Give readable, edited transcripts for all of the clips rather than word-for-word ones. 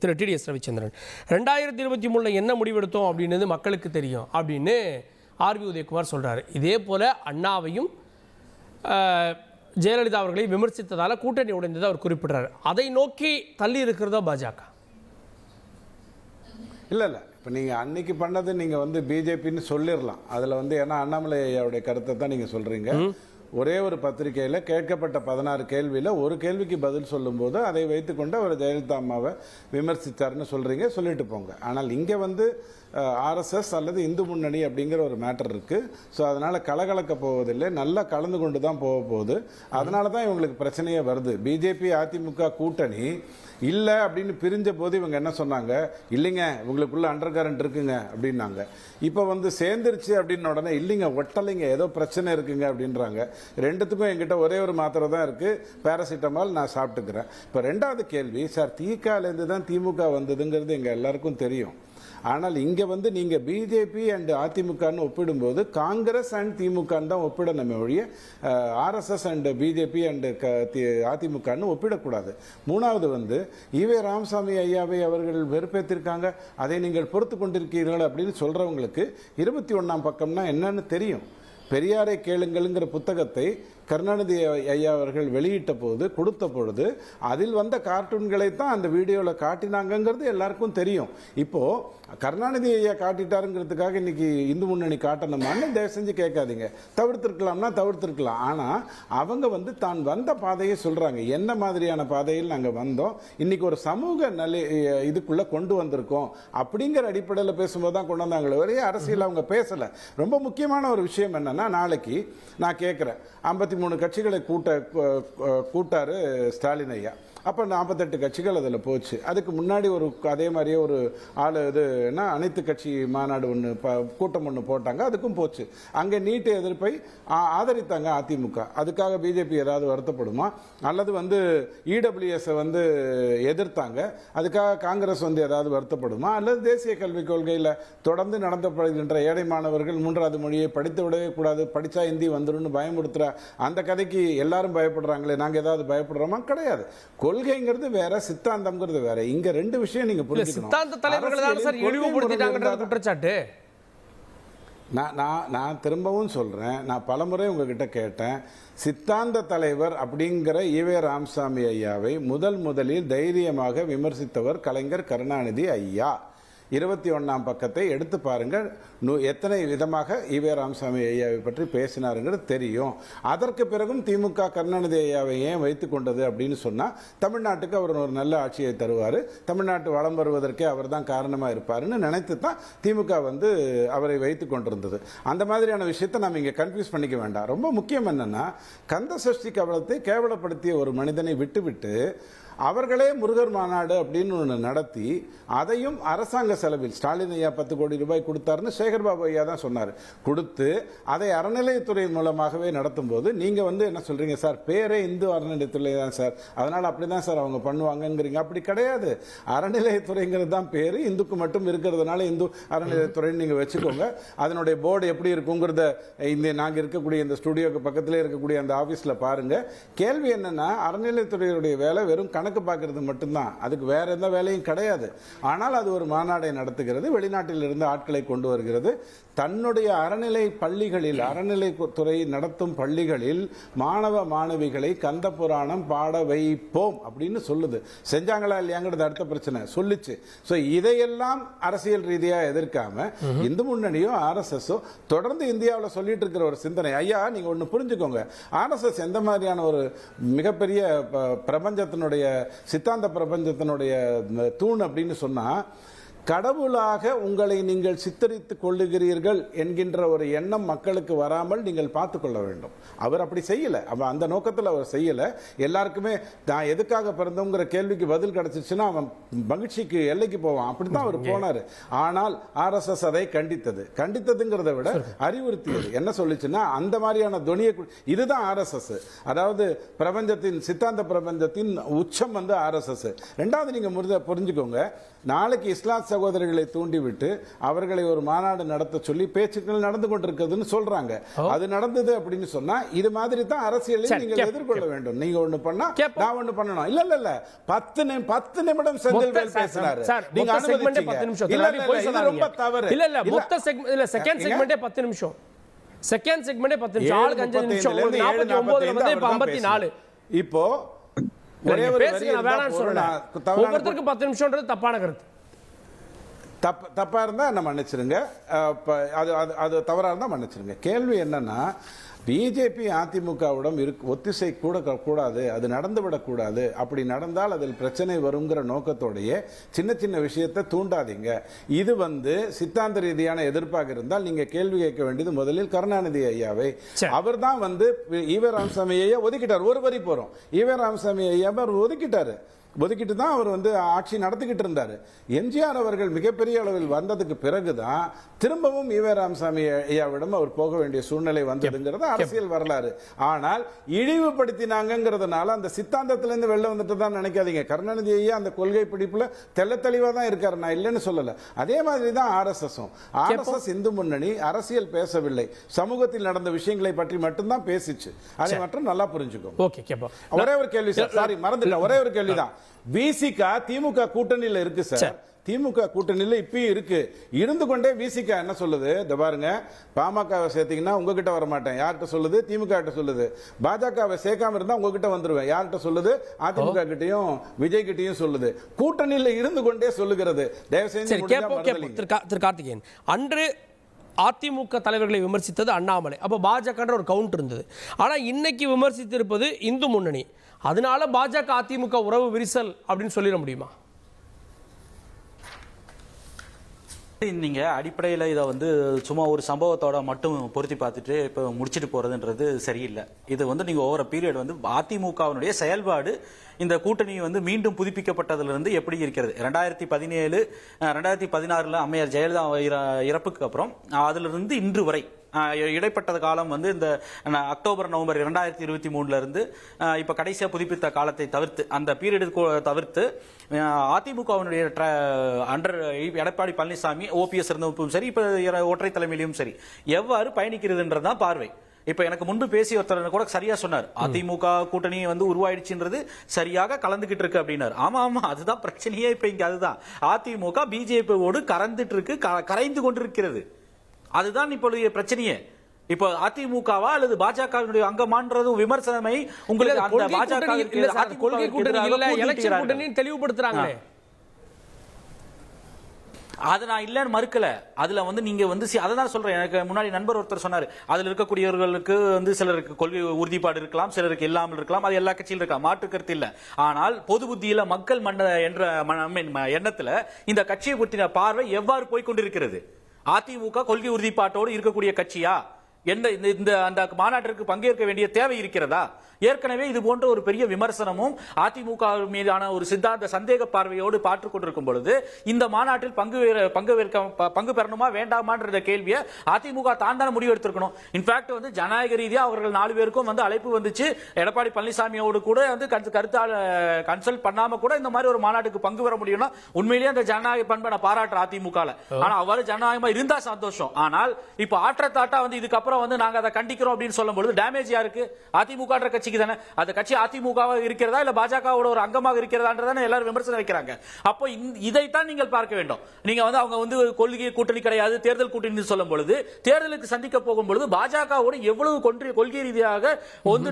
திரு TDS Ravichandran 2023 என்ன முடிவெடுத்தோம் அப்படின்றது மக்களுக்கு தெரியும் அப்படின்னு ஆர்பி உதயகுமார் சொல்கிறாரு. இதே போல் அண்ணாவையும் ஜெயலலிதா அவர்களை விமர்சித்ததால் கூட்டணி உடைந்ததை அவர் குறிப்பிடுறாரு. அதை நோக்கி தள்ளி இருக்கிறதா பாஜக? இல்லை இப்போ நீங்கள் அன்னைக்கு பண்ணது நீங்கள் பிஜேபின்னு சொல்லிடலாம். அதில் ஏன்னா அண்ணாமலை ஐயாவுடைய கருத்தை தான் நீங்கள் சொல்கிறீங்க. ஒரே ஒரு பத்திரிகையில் கேட்கப்பட்ட 16 கேள்வியில் ஒரு கேள்விக்கு பதில் சொல்லும்போது அதை வைத்துக்கொண்டு அவர் ஜெயலலிதா அம்மாவை விமர்சித்தார்னு சொல்கிறீங்க, சொல்லிட்டு போங்க. ஆனால் இங்கே ஆர்எஸ்எஸ் அல்லது இந்து முன்னணி அப்படிங்கிற ஒரு மேட்டர் இருக்குது. ஸோ அதனால் கலகலக்க போவதில்லை, நல்லா கலந்து கொண்டு தான் போக போகுது. அதனால தான் இவங்களுக்கு பிரச்சனையே வருது. பிஜேபி அதிமுக கூட்டணி இல்லை அப்படின்னு பிரிஞ்ச போது இவங்க என்ன சொன்னாங்க, இல்லைங்க இவங்களுக்குள்ள அண்டர் கரண்ட் இருக்குங்க அப்படின்னாங்க. இப்போ சேர்ந்துருச்சு அப்படின்னு உடனே இல்லைங்க ஒட்டலைங்க ஏதோ பிரச்சனை இருக்குங்க அப்படின்றாங்க. ரெண்டுத்துக்கும் என்கிட்ட ஒரே ஒரு மாத்திரை தான் இருக்குது, பேராசிட்டமால், நான் சாப்பிட்டுக்கிறேன். இப்போ ரெண்டாவது கேள்வி, சார் திகாலேருந்து தான் திமுக வந்ததுங்கிறது எங்கள் எல்லாருக்கும் தெரியும். ஆனால் இங்கே நீங்கள் பிஜேபி அண்ட் அதிமுகன்னு ஒப்பிடும்போது காங்கிரஸ் அண்ட் திமுகன்னு தான் ஒப்பிடணுமே ஒழிய ஆர்எஸ்எஸ் அண்ட் பிஜேபி அண்ட் அதிமுகன்னு ஒப்பிடக்கூடாது. மூணாவது ஈவே ராமசாமி ஐயாவை அவர்கள் வெறுப்பேற்றிருக்காங்க, அதை நீங்கள் பொறுத்து கொண்டிருக்கிறீர்கள் அப்படின்னு சொல்கிறவங்களுக்கு 21ஆம் பக்கம்னா என்னன்னு தெரியும். பெரியாரை கேளுங்கள்ங்கிற புத்தகத்தை கருணாநிதி ஐயா அவர்கள் வெளியிட்ட போது கொடுத்த பொழுது அதில் வந்த கார்ட்டூன்களை தான் அந்த வீடியோவில் காட்டினாங்கிறது எல்லாருக்கும் தெரியும். இப்போது கருணாநிதி ஐயா காட்டிட்டாருங்கிறதுக்காக இன்னைக்கு இந்து முன்னணி காட்டணுமான்னு தயவு செஞ்சு கேட்காதீங்க. தவிர்த்திருக்கலாம்னா தவிர்த்திருக்கலாம். ஆனால் அவங்க தான் வந்த பாதையை சொல்கிறாங்க, என்ன மாதிரியான பாதையில் நாங்கள் வந்தோம், இன்னைக்கு ஒரு சமூக இதுக்குள்ளே கொண்டு வந்திருக்கோம் அப்படிங்கிற அடிப்படையில் பேசும்போது தான் கொண்டு வந்தாங்களே ஒரே அரசியல் அவங்க பேசலை. ரொம்ப முக்கியமான ஒரு விஷயம் என்னன்னா, நாளைக்கு நான் கேட்குறேன் 53 கட்சிகளை கூட்டாரு ஸ்டாலின் ஐயா. அப்போ 48 கட்சிகள் அதில் போச்சு. அதுக்கு முன்னாடி அதே மாதிரியே ஒரு அனைத்து கட்சி மாநாடு ஒன்று கூட்டம் ஒன்று போட்டாங்க, அதுக்கும் போச்சு. அங்கே நீட்டு எதிர்ப்பை ஆதரித்தாங்க அதிமுக. அதுக்காக பிஜேபி ஏதாவது வருத்தப்படுமா? அல்லது இடபிள்யூஎஸ் எதிர்த்தாங்க, அதுக்காக காங்கிரஸ் ஏதாவது வருத்தப்படுமா? அல்லது தேசிய கல்விக் கொள்கையில் தொடர்ந்து நடத்தப்படுகின்ற ஏழை மாணவர்கள் 3வது மொழியை படித்து விடவே கூடாது, படித்தா ஹிந்தி வந்துடும் பயமுறுத்துற அந்த கதைக்கு எல்லாரும் பயப்படுறாங்களே, நாங்கள் ஏதாவது பயப்படுறோமா? கிடையாது. கொள்கைங்கிறது வேற, சித்தாந்தம்ங்கிறது வேற. இங்க ரெண்டு விஷயம் நீங்க புரிஞ்சுக்கணும். சித்தாந்த தலைவர்கள் தான் சார் இழிவுபடுத்திட்டாங்கன்ற குற்றச்சாட்டு. நான் திரும்பவும் சொல்றேன், நான் பலமுறை உங்ககிட்ட கேட்டேன், சித்தாந்த தலைவர் அப்படிங்கிற ஈவே ராமசாமி ஐயாவை முதலில் தைரியமாக விமர்சித்தவர் கலைஞர் கருணாநிதி ஐயா. 21ஆம் பக்கத்தை எடுத்து பாருங்கள், எத்தனை விதமாக ஈவே ராமசாமி ஐயாவை பற்றி பேசினாருங்கிறது தெரியும். அதற்கு பிறகும் திமுக கருணாநிதி ஐயாவை ஏன் வைத்து கொண்டது அப்படின்னு சொன்னால், தமிழ்நாட்டுக்கு அவர் ஒரு நல்ல ஆட்சியை தருவார், தமிழ்நாட்டு வளம் வருவதற்கே அவர் தான் காரணமாக இருப்பாருன்னு நினைத்து தான் திமுக அவரை வைத்து கொண்டிருந்தது. அந்த மாதிரியான விஷயத்தை நம்ம இங்கே கன்ஃபியூஸ் பண்ணிக்க வேண்டாம். ரொம்ப முக்கியம் என்னன்னா, கந்த சஷ்டி கவலத்தை கேவலப்படுத்திய ஒரு மனிதனை விட்டுவிட்டு அவர்களே முருகர் மாநாடு அப்படின்னு ஒன்று நடத்தி அதையும் அரசாங்க செலவில் ஸ்டாலின் ஐயா 10 கோடி ரூபாய் கொடுத்தாருன்னு சேகர்பாபு ஐயா தான் சொன்னார். கொடுத்து அதை அறநிலையத்துறை மூலமாகவே நடத்தும் போது நீங்கள் என்ன சொல்றீங்க, சார் பேரே இந்து அறநிலையத்துறை தான் சார், அதனால் அப்படி தான் சார் அவங்க பண்ணுவாங்கங்கிறீங்க. அப்படி கிடையாது. அறநிலையத்துறைங்கிறது தான் பேர், இந்துக்கு மட்டும் இருக்கிறதுனால இந்து அறநிலையத்துறைன்னு நீங்கள் வச்சுக்கோங்க. அதனுடைய போர்டு எப்படி இருக்குங்கிறத நாங்கள் இருக்கக்கூடிய இந்த ஸ்டுடியோக்கு பக்கத்திலே இருக்கக்கூடிய அந்த ஆஃபீஸில் பாருங்கள். கேள்வி என்னன்னா, அறநிலையத்துறையுடைய வேலை வெறும் கணக்கு பார்க்கறது மட்டும்தான், அதுக்கு வேற எந்த வேலையும் கிடையாது. ஆனால் அது ஒரு மாநாடை நடத்துகிறது, வெளிநாட்டில் இருந்து ஆட்களை கொண்டு வருகிறது. தன்னுடைய அறநிலை பள்ளிகளில், அறநிலைத்துறை நடத்தும் பள்ளிகளில் மாணவ மாணவிகளை கந்த புராணம் பாட வைப்போம் அப்படின்னு சொல்லுது. செஞ்சாங்களா இல்லையாங்கிறது அடுத்த பிரச்சனை, சொல்லிச்சு. ஸோ இதையெல்லாம் அரசியல் ரீதியாக எதிர்க்காம இந்து முன்னணியோ ஆர்எஸ்எஸோ தொடர்ந்து இந்தியாவில் சொல்லிட்டு இருக்கிற ஒரு சிந்தனை. ஐயா நீங்க ஒன்று புரிஞ்சுக்கோங்க, ஆர்எஸ்எஸ் எந்த மாதிரியான ஒரு மிகப்பெரிய பிரபஞ்சத்தினுடைய சித்தாந்த பிரபஞ்சத்தினுடைய தூண் அப்படின்னு சொன்னா, கடவுளாக உங்களை நீங்கள் சித்தரித்துக் கொள்ளுகிறீர்கள் என்கின்ற ஒரு எண்ணம் மக்களுக்கு வராமல் நீங்கள் பார்த்து கொள்ள வேண்டும். அவர் அப்படி செய்யல, அவன் அந்த நோக்கத்தில் அவர் செய்யல. எல்லாருக்குமே நான் எதுக்காக பிறந்தோங்கிற கேள்விக்கு பதில் கிடைச்சிச்சுன்னா அவன் மகிழ்ச்சிக்கு எல்லைக்கு போவான், அப்படித்தான் அவர் போனாரு. ஆனால் ஆர்எஸ்எஸ் அதை கண்டித்ததுங்கிறத விட அறிவுறுத்தியது. என்ன சொல்லிச்சுன்னா, அந்த மாதிரியான துணியை, இதுதான் ஆர்எஸ்எஸ். அதாவது பிரபஞ்சத்தின் சித்தாந்த பிரபஞ்சத்தின் உச்சம் ஆர்எஸ்எஸ். ரெண்டாவது நீங்க புரிஞ்சுக்கோங்க, நாளைக்கு இஸ்லாம் சகோதரிகளை தூண்டிவிட்டு அவர்களை ஒரு மாநாடு நடத்த சொல்லி பேச்சுக்கள் நடந்து கொண்டிருக்குதுன்னு சொல்றாங்க. அது நடந்தது அப்படின்னு சொன்னா இது மாதிரி தான் அரசியலை நீங்கள் எதிர்கொள்ள வேண்டும். நீங்க ஒண்ணு பண்ணா நான் ஒண்ணு பண்ணணும். இல்ல இல்ல இல்ல 10 நிமிடம் செந்தில்வேல் பேசினாரு. நீங்க அனுமதிச்சீங்க. இல்ல இது ரொம்ப தவறு. இல்ல இல்ல மொத்த செக்மெண்ட் இல்ல செகண்ட் செக்மெண்டே 10 நிமிஷம். செகண்ட் செக்மெண்டே 10 நிமிஷம். ஆளுக்கு 5 நிமிஷம். 49 வந்து 54. இப்போ ஒரே ஒரு வரி வேணாம்னு சொல்றேன். ஒவ்வொருத்தருக்கு 10 நிமிஷம்ன்றது தப்பான கருத்து. தப்பா இருந்தா என்ன மன்னிச்சிருங்க. அது தவறா இருந்தா மன்னிச்சிருங்க. கேள்வி என்னன்னா பிஜேபி அதிமுகவிடம் ஒத்திசை கூடாது, அது நடந்துவிடக்கூடாது. அப்படி நடந்தால் அதில் பிரச்சனை வருங்கிற நோக்கத்தோடையே சின்ன சின்ன விஷயத்தை தூண்டாதீங்க. இது சித்தாந்த ரீதியான எதிர்ப்பாக இருந்தால் நீங்க கேள்வி கேட்க வேண்டியது முதலில் கருணாநிதி ஐயாவை. அவர் தான் ஈவே ராமசாமி ஐயா ஒதுக்கிட்டார். ஒரு வரி போறோம். ஈவே ராமசாமி ஐயா ஒதுக்கிட்டு தான் அவர் ஆட்சி நடத்திக்கிட்டு இருந்தாரு. எம்ஜிஆர் அவர்கள் மிகப்பெரிய அளவில் வந்ததுக்கு பிறகுதான் திரும்பவும் ஈவே ராமசாமி ஐயாவிடம் அவர் போக வேண்டிய சூழ்நிலை வந்ததுங்கிறது அரசியல் வரலாறு. ஆனால் இழிவுபடுத்தினாங்கிறதுனால அந்த சித்தாந்தத்திலிருந்து வெளில வந்துட்டு தான் நினைக்காதீங்க. கருணாநிதி ஐயா அந்த கொள்கை பிடிப்புல தெளிவா தான் இருக்காரு, நான் இல்லைன்னு சொல்லல. அதே மாதிரி தான் ஆர்எஸ்எஸ் இந்து முன்னணி அரசியல் பேசவில்லை, சமூகத்தில் நடந்த விஷயங்களை பற்றி மட்டும்தான் பேசிச்சு. அதை மட்டும் நல்லா புரிஞ்சுக்கோ. ஒரே ஒரு கேள்வி சார், சாரி மறந்துட்டேன், ஒரே ஒரு கேள்விதான். விசிக திமுக கூட்டணியில் இருக்கு சார். திமுக கூட்டணியில் இப்பயும் இருக்கு. இருந்து கொண்டே விசிக என்ன சொல்லுது? பாருங்க, பாமகவை சேர்த்தீங்கன்னா உங்ககிட்ட வர மாட்டேன் யார்கிட்ட சொல்லுது? திமுக கிட்ட சொல்லுது. பாஜகவை சேர்க்காம இருந்தா உங்ககிட்ட வந்துருவேன் யார்கிட்ட சொல்லுது? அதிமுக கிட்டையும் விஜய் கிட்டையும் சொல்லுது. கூட்டணியில் இருந்து கொண்டே சொல்லுகிறது. தயவு செஞ்சு திரு கார்த்திகேயன், அன்று அதிமுக தலைவர்களை விமர்சித்தது அண்ணாமலை. அப்போ பாஜக ஒரு கவுண்ட் இருந்தது. ஆனால் இன்னைக்கு விமர்சித்திருப்பது இந்து முன்னணி. அதனால பாஜக அதிமுக உறவு விரிசல் அப்படின்னு சொல்லிட முடியுமா? நீங்க அடிப்படையில் இதை சும்மா ஒரு சம்பவத்தோட மட்டும் பொருத்தி பார்த்துட்டு இப்போ முடிச்சுட்டு போறதுன்றது சரியில்லை. இது நீங்க ஓவர பீரியட் அதிமுகவினுடைய செயல்பாடு இந்த கூட்டணி மீண்டும் புதுப்பிக்கப்பட்டதிலிருந்து எப்படி இருக்கிறது. 2017 2016 அம்மையார் ஜெயலலிதா இறப்புக்கு அப்புறம் அதிலிருந்து இன்று வரை இடைப்பட்ட காலம் இந்த அக்டோபர் நவம்பர் 2023 இருந்து இப்ப கடைசியா புதுப்பித்த காலத்தை தவிர்த்து அந்த பீரியடு தவிர்த்து அதிமுகவினுடைய அண்டர் எடப்பாடி பழனிசாமி ஓபிஎஸ் இருந்தவும் சரி, இப்ப ஒற்றை தலைமையிலும் சரி, எவ்வாறு பயணிக்கிறதுன்றதுதான் பார்வை. இப்ப எனக்கு முன்பு பேசிய ஒருத்தர் கூட சரியா சொன்னார், அதிமுக கூட்டணி உருவாயிடுச்சுன்றது சரியாக கலந்துகிட்டு இருக்கு அப்படின்னாரு. ஆமா ஆமா, அதுதான் பிரச்சனையே. இப்ப இங்க அதுதான் அதிமுக பிஜேபியோடு கறந்துட்டு இருக்கு, கரைந்து கொண்டிருக்கிறது. அதுதான் இப்பொழுது பிரச்சனையே. இப்போ அதிமுகவா அல்லது பாஜகவினுடைய அங்கமான்றதும் விமர்சனமை உங்களுக்கு அந்த பாஜக கொள்கை கூட்டணி இல்ல, எலெக்ஷன் கூட்டணி தெளிவுபடுத்துறாங்களே. அதை நான் இல்லன்னு மறுக்கல. அதுல நீங்க அதான் சொல்றேன். எனக்கு முன்னாடி நண்பர் ஒருத்தர் சொன்னாரு, அதுல இருக்கக்கூடியவர்களுக்கு சிலருக்கு கொள்கை உறுதிப்பாடு இருக்கலாம், சிலருக்கு இல்லாமல் இருக்கலாம், அது எல்லா கட்சியிலும் இருக்கலாம், மாற்று கருத்து இல்ல. ஆனால் பொது புத்தியில மக்கள் என்ற எண்ணத்துல இந்த கட்சியை பற்றின பார்வை எவ்வாறு போய்கொண்டிருக்கிறது? அதிமுக கொள்கை உறுதிப்பாட்டோடு இருக்கக்கூடிய கட்சியா? இந்த அந்த மாநாட்டிற்கு பங்கேற்க வேண்டிய தேவை இருக்கிறதா? ஏற்கனவே இது போன்ற ஒரு பெரிய விமர்சனமும் அதிமுக மீதான ஒரு சித்தாந்த சந்தேக பார்வையோடு பார்த்துக் கொண்டிருக்கும் பொழுது இந்த மாநாட்டில் பங்கு பெறணுமா வேண்டாமான்ற கேள்வியை அதிமுக தான் முடிவு எடுத்திருக்கணும். இன்ஃபேக்ட் ஜனநாயக ரீதியா அவர்கள் 4 பேருக்கும் அழைப்பு வந்துச்சு. எடப்பாடி பழனிசாமியோடு கூட கருத்தால் கன்சல்ட் பண்ணாம கூட இந்த மாதிரி ஒரு மாநாட்டுக்கு பங்கு பெற முடியும்னா உண்மையிலேயே அந்த ஜனநாயக பண்பை நான் பாராட்டுற அதிமுக. ஆனா அவ்வாறு ஜனநாயகமா இருந்தா சந்தோஷம். ஆனால் இப்ப ஆற்றத்தாட்டா இதுக்கப்புறம் நாங்க அதை கண்டிக்கிறோம் அப்படின்னு சொல்லும் பொழுது டேமேஜ் யாருக்கு? அதிமுக கட்சிக்கு தானே. அந்த கட்சி அதிமுகவா இருக்கிறதா இல்ல பாஜகவோட ஒரு அங்கமாக இருக்கிறதான்றதானே எல்லாரும் விமர்சனம் வைக்கிறாங்க. அப்போ இதைத்தான் நீங்கள் பார்க்க வேண்டும். நீங்க அவங்க கொள்கை கூட்டணி கிடையாது, தேர்தல் கூட்டணி சொல்லும் பொழுது, தேர்தலுக்கு சந்திக்க போகும் பொழுது பாஜகவோடு எவ்வளவு கொள்கை ரீதியாக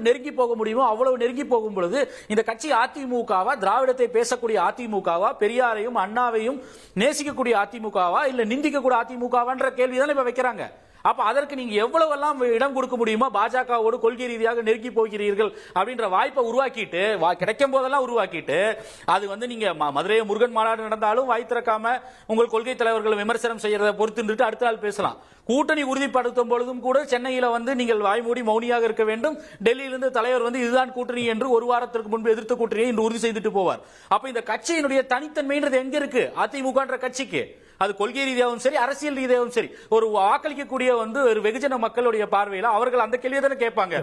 நெருங்கி போக முடியுமோ அவ்வளவு நெருங்கி போகும் பொழுது இந்த கட்சி அதிமுகவா, திராவிடத்தை பேசக்கூடிய அதிமுகவா, பெரியாரையும் அண்ணாவையும் நேசிக்கக்கூடிய அதிமுகவா இல்ல நிந்திக்கக்கூடிய அதிமுகவான்ற கேள்விதான் இப்ப வைக்கிறாங்க. அப்ப அதற்கு நீங்க எவ்வளவு எல்லாம் இடம் கொடுக்க முடியுமோ பாஜகவோடு கொள்கை ரீதியாக நெருங்கி போகிறீர்கள் அப்படின்ற வாய்ப்பை உருவாக்கிட்டு, கிடைக்கும் போதெல்லாம் உருவாக்கிட்டு, அது நீங்க மதுரை முருகன் மாநாடு நடந்தாலும் வாய் திறக்காம உங்கள் கொள்கை தலைவர்கள் விமர்சனம் செய்யறதை பொறுத்து அடுத்த நாள் பேசலாம். கூட்டணி உறுதிப்படுத்தும் பொழுதும் கூட சென்னையில நீங்கள் வாய்மூடி மௌனியாக இருக்க வேண்டும். டெல்லியிலிருந்து தலைவர் இதுதான் கூட்டணி என்று ஒரு வாரத்திற்கு முன்பு எதிர்த்த கூட்டணியை இன்று உறுதி செய்துட்டு போவார். அப்ப இந்த கட்சியினுடைய தனித்தன்மைன்றது எங்க இருக்கு? அதிமுக கட்சிக்கு அது கொள்கை ரீதியாகவும் சரி, அரசியல் ரீதியாகவும் சரி, ஒரு வாக்களிக்கக்கூடிய ஒரு வெகுஜன மக்களுடைய பார்வையில அவர்கள் அந்த கேள்வியை தானே கேட்பாங்க.